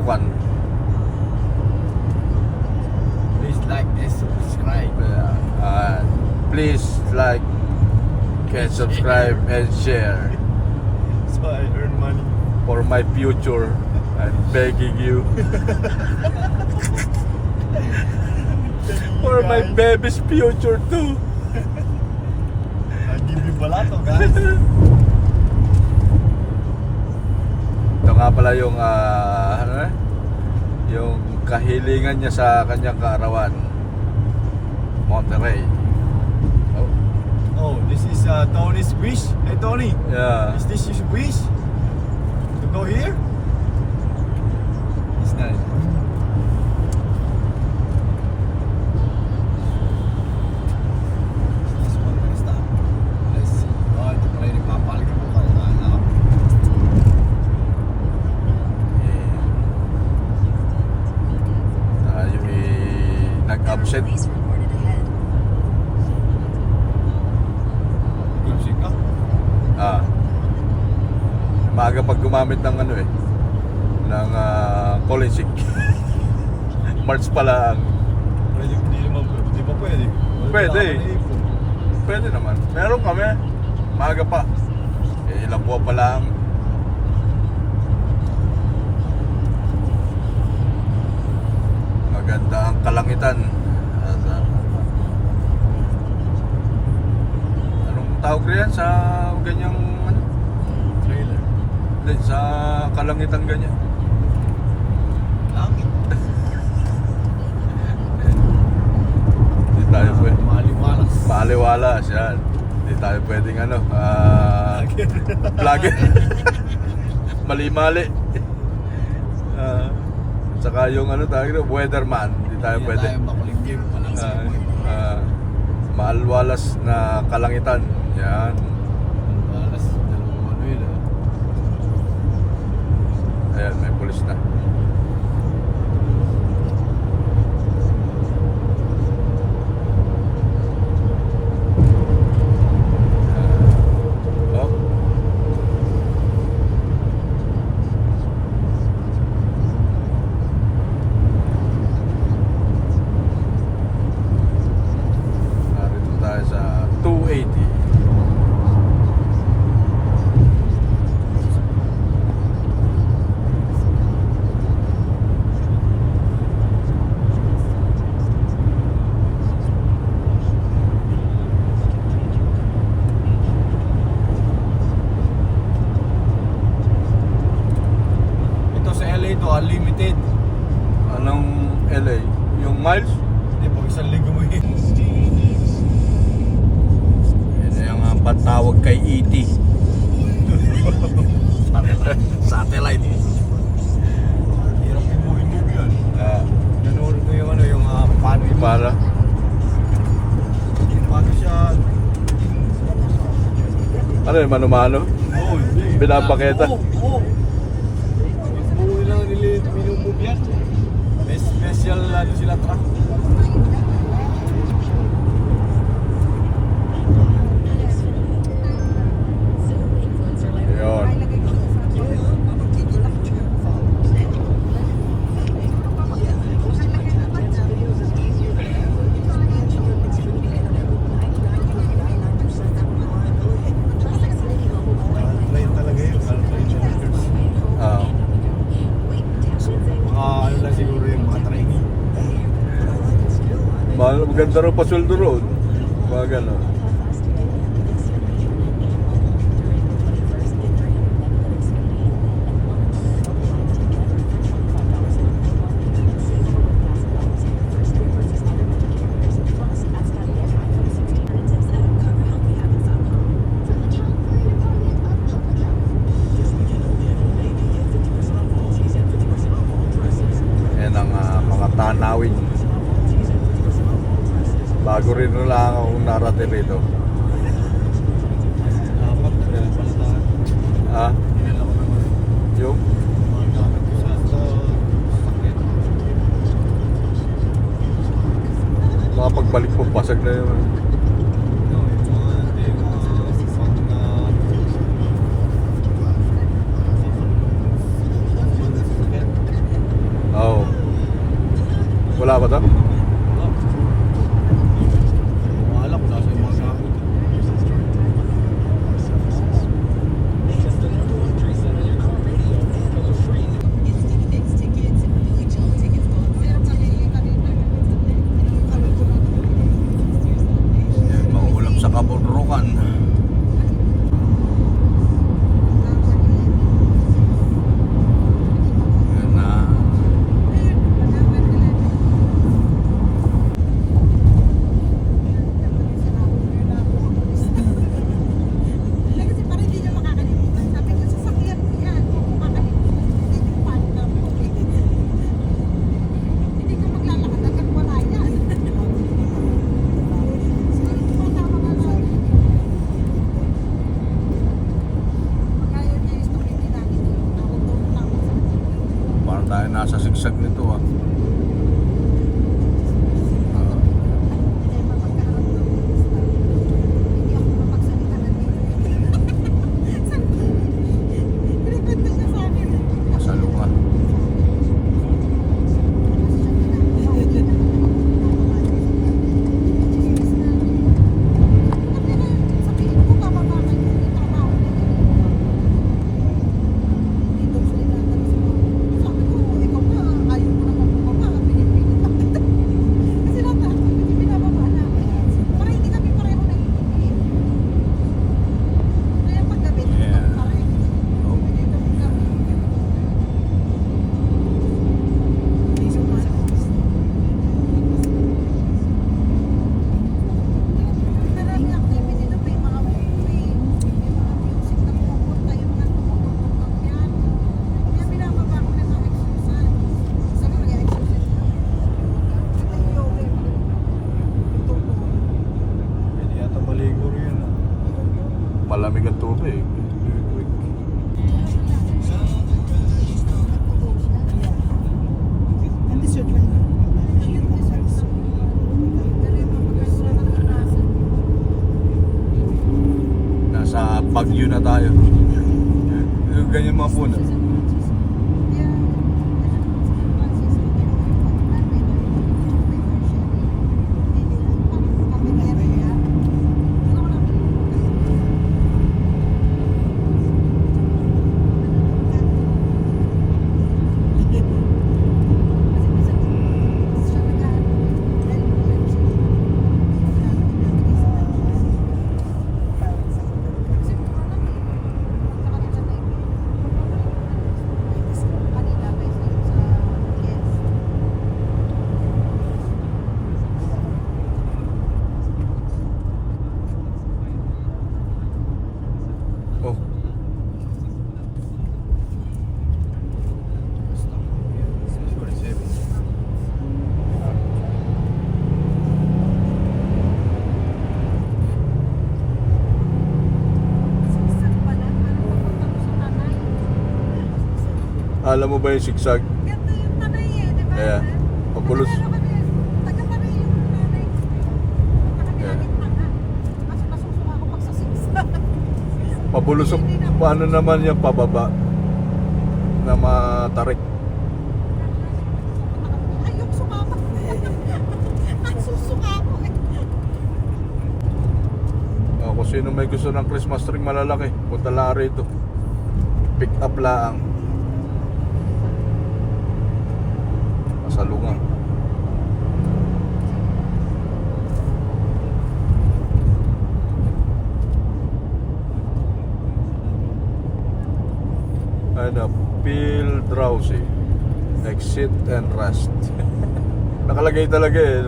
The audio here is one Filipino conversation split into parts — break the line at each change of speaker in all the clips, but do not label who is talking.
kwan.
Please like and subscribe.
Please like and subscribe and share
So I earn money.
for my future. I'm begging you. For my baby's future too.
I give you balato, guys.
Ito nga pala yung yung kahilingan niya sa kanyang kaarawan. Monterey.
Oh, this is Tony's wish. Hey Tony,
Yeah.
is this your wish? To go here? It's not. This one gonna stop. Let's see. Oh, ito pala yung nagpapalag ako para anak.
Tayo nag-upset.
Police reported ahead.
Music ka?
Maaga pag gumamit ng ano ng Colin-Sick. March pa lang.
Pwede, di ba pwede?
Pwede.
Wala ka na ipon.
Pwede naman. Meron kami. Maaga pa. Ilang buwan pa lang. Maganda ang kalangitan. Anong tawag riyan sa ganyang ano?
Trailer.
Hindi, sa kalangitan ganyan.
Langit.
Hindi tayo pwede.
Maliwalas.
Maaliwalas yan. Hindi tayo pwedeng ano, vlogger. Mali-mali. Saka yung ano tayo, weatherman. Hindi tayo
Hindi
pwede.
tayo makulimlim. Walang simoy.
Maalwalas na kalangitan. Yan.
Maliwalas. Dalawang ano yun.
Ayan, may pulis na. Oh. Narito tayo sa 280.
Ito sa LA to, unlimited.
Anong LA? Yung miles?
Hindi, pag isang linggo mo yun.
Yan yung patawag kay E.T. Satellite.
Hirap yung movie yun. Nanonood ko yung ano, yung paano yung
Para
paano siya.
ano yun, mano-mano?
Oo, hindi.
Pinapakita.
Oo. Buo lang minumove yan. May special ano sila truck.
Yun.
Train talaga yun. Train workers. Mga ano lang siguro yung mga trainee.
Maganda rin pasweldo roon. Mga gano'n. Yan ang mga tanawin. Bago rin lang akong narating rito.
Dapat nagdala pala tayo.
Ah,
Dinala ko naman.
yung
Mga gamit ko sa sakit.
makapagbalik mo, basag na yun.
No, yung mga hindi, yung mga pang na sakit.
ba ito?
Wala. Wala ko nasa yung mga gamit.
Yan, maulap sa kabunrukan. Yan na.
Kasi parang hindi niya makakalimutan. Sabi ko, sasakyan ko yan. Kung makakalimutan, hindi yung partner ko. Hindi ko maglalakad hanggang wala yan. Siguro tumatama ka lang. Pagkayon niya yung story ni Daddy doon. Nakutulong sa
Parang tayo nasa sigsag nito ah.
hindi mapagkaroon ng gusto. Hindi ako mapagsalita ng Pinikwento siya sa akin.
Masalo ka.
Pwede yata maligo rin.
Malamig ang tubig. Nasa Baguio na tayo. Yung ganyan mga puno. Oh. Alam mo ba yung sigsag?
Ganda yung tanay eh, di ba?
Kaya, papulos.
Taga-tanay yung nanay ko.
Kaya.
Nakakilangit na nga. Mas masusunod ako pag sa siksa.
Pabulusok. Paano naman yung pababa? Na matarik.
Ay, yung sumama. Nagsusuka ako eh.
Kung sino may gusto ng Christmas tree malalaki, punta lang rito. Pick up lang. Masalungan. Ano, feel drowsy. Exit and rest. Nakalagay talaga eh.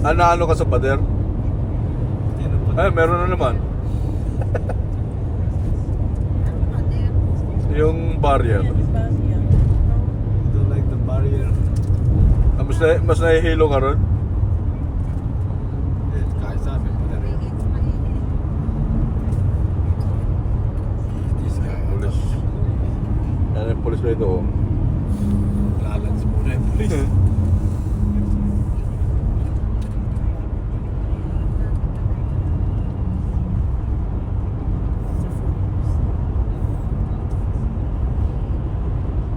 Ano ka sa pader? Ay, meron na naman. Yung barrier.
I don't like the barrier.
Mas nahihilo ka ron?
Kahit sa amin, pala rin. This guy.
Pulis. Yan yung pulis na ito. Oh.
please.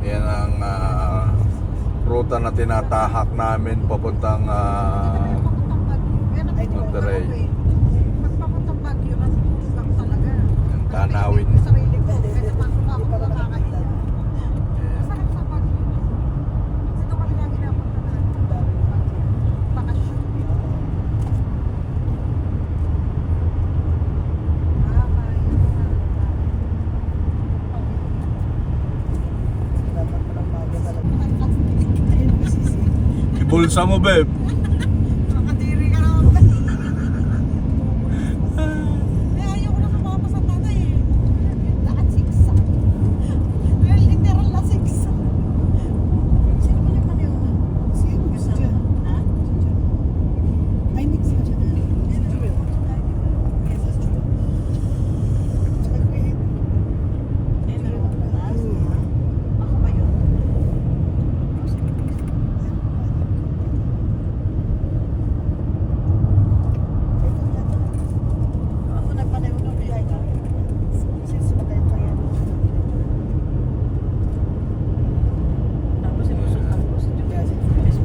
Yan ang ruta na tinatahak namin papuntang
Papuntang Baguio. Yan ang
Monterrey.
Pag papuntang Baguio, natutulog lang talaga.
Yung Tanawin.
Ang sarili ko. Kaya pasok ako nakakahiya. Masarap sa Baguio. Dito kami lagi napunta na. Bakasyon.
Ibulsa mo, babe.
Nakadiri ka naman. Ayaw ko na kumapa sa tatay eh. Lahat siksa. Literal na siksa. Sino ba yung maniw na? Si Christian. Ha? Ay, hindi si Christian. Ako ba yun? Ako nagpanayo ng biyahe ka. Since magayon pa yan. Tapos sinusok ang po si Julia sa Philippines.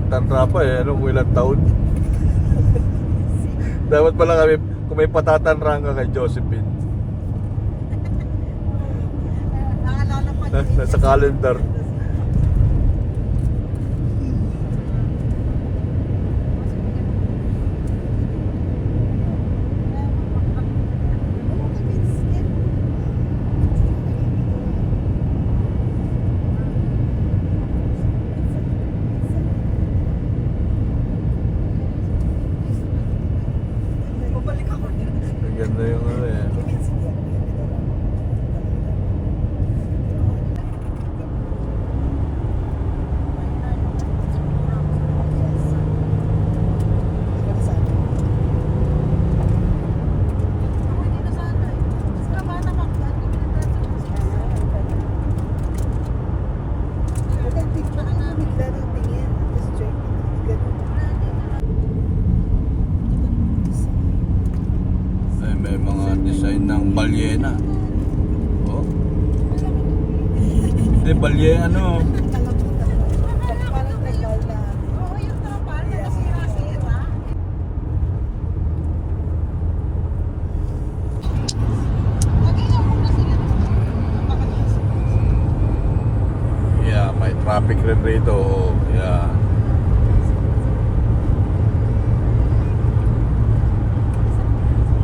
Tanra pa eh, ano, kung ilang taon. Dapat pala kami, kung may patatanrang ka kay Josephine.
Naalala pa
Nasa calendar.
Babalik ako dyan.
Ang ganda yung ano eh.
Ako hindi na sana eh. Mas kabata ka. Hindi pinagdasa ko sa
Ay, may mga design ng balyena. Oh. Hindi, ano.
Oo, yung trapal na nasira-sira. Lagi niya muna sila.
Yeah, may traffic rin rito. Oh, yeah.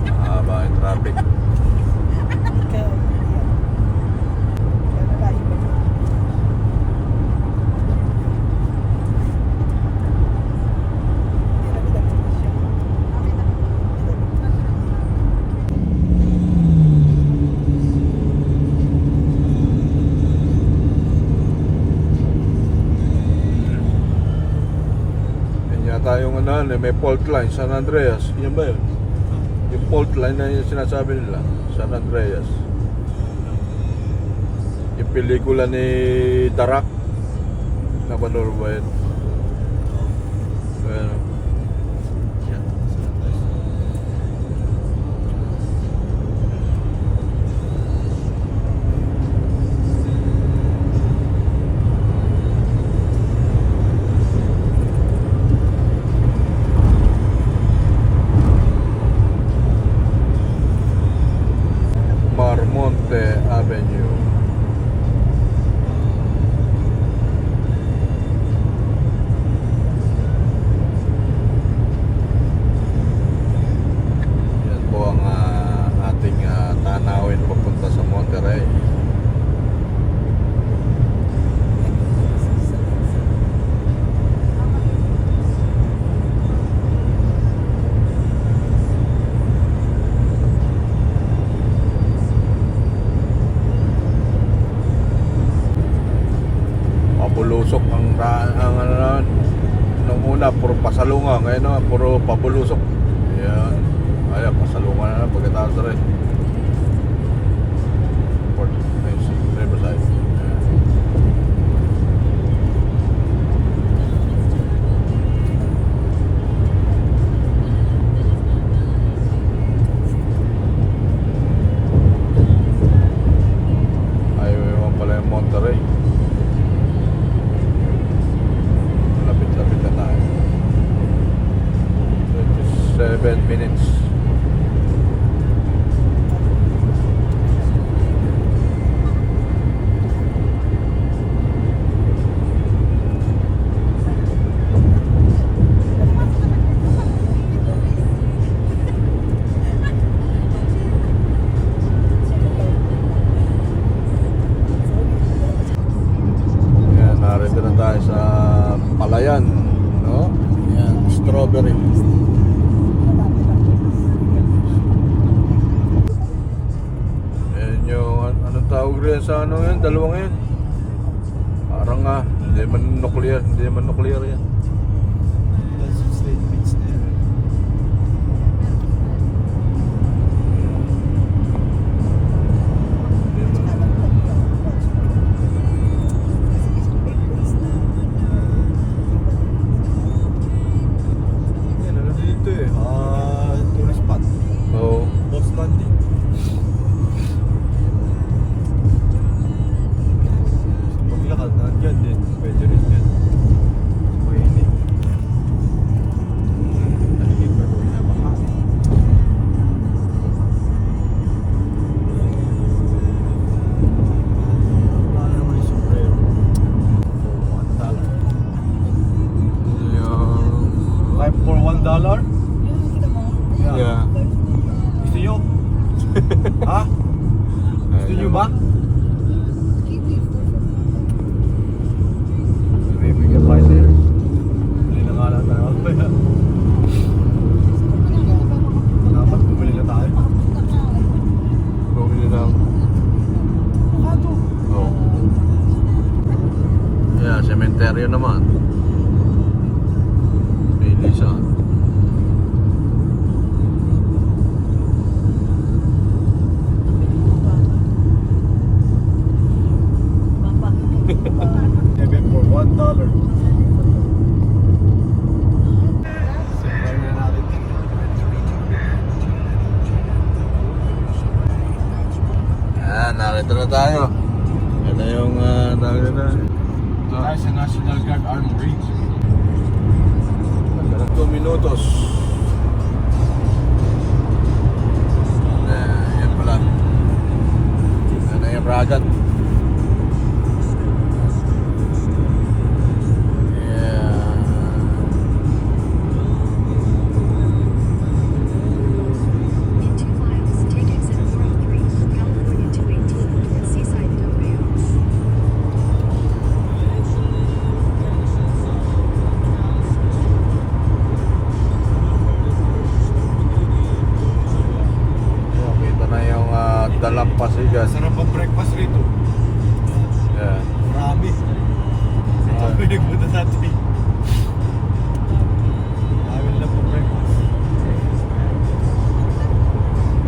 Mahaba yung traffic. Yan yata yung ano, may fault line, San Andreas. Yan ba yun? Yung fault line na yung sinasabi nila, San Andreas. Yung pelikula ni Darak. Napanood ba yun? Ayan. Yan. Marmonte Avenue. Yan po ang ating tanawin papunta sa Monterrey. Pabulusok ang ano nung una puro pasalungan, ngayon naman puro pabulusok. Yan. Ay, pasalungan na pagkatapos rin. Port Riverside. Ayan. yan sa ano yan, dalawang yan. Parang hindi man nuclear yan.
That's yung state beach na yun.
Hindi man.
Yan, ano dito eh. Tourist spot.
Oo.
Boss landing. So, maglakad na dyan din. Pwede rin dyan. Mainit. Naligid pa ko na baka. Wala naman yung sombrero. $1.
Yung...
Life for $1?
Yung kita mo?
Yeah.
Gusto nyo? Ha? Gusto nyo ba? Bibigyan pa sir. Bili na nga lang tayo. Dapat bumili na tayo.
Bumili na ako. Oo. Yeah, sementeryo naman. Pilisan.
Even for $1. Sabay na natin.
Narito na tayo. Ito yung tawag na.
Tayo sa National Guard Armed Bridge.
2 minutos. Yan pala. Ano yung Ragat?
In 2 miles, take exit 403, California 218, Seaside Del Rio.
Kita na yung Dalampasigan.
Sarap ang breakfast rito.
Yeah.
Marami. Ito ang pinagpunta natin. Marami lang po breakfast.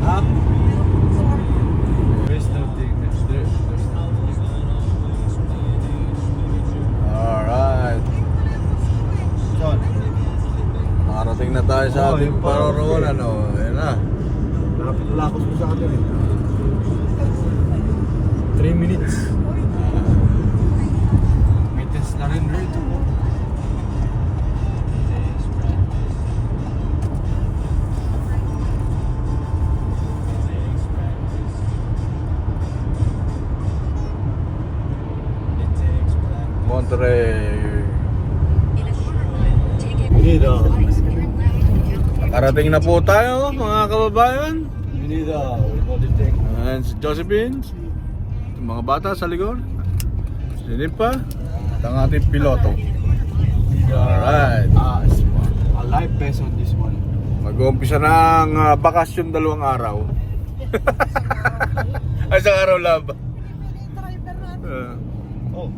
Ha? There's nothing. There's nothing.
Alright.
John,
Nakarating na tayo sa
Oo,
ating
yung parang-
paroroonan. Ayan na.
lakos mo sa atin eh. 3 minutes. May test na rin rito.
Monterey.
In a quarter mile, take exit
We need a,
6, turn left on California.
Nakarating na po tayo mga kababayan.
we need a, what do you think?
Ayan si Josephine. Yung mga bata sa likod. Sinin pa. At ang ating piloto. Alright.
A live best on this one.
Mag-uumpisa ng bakasyon 2 araw. Ay, isang araw lang ba?
Driver natin.
Ah.
Oh.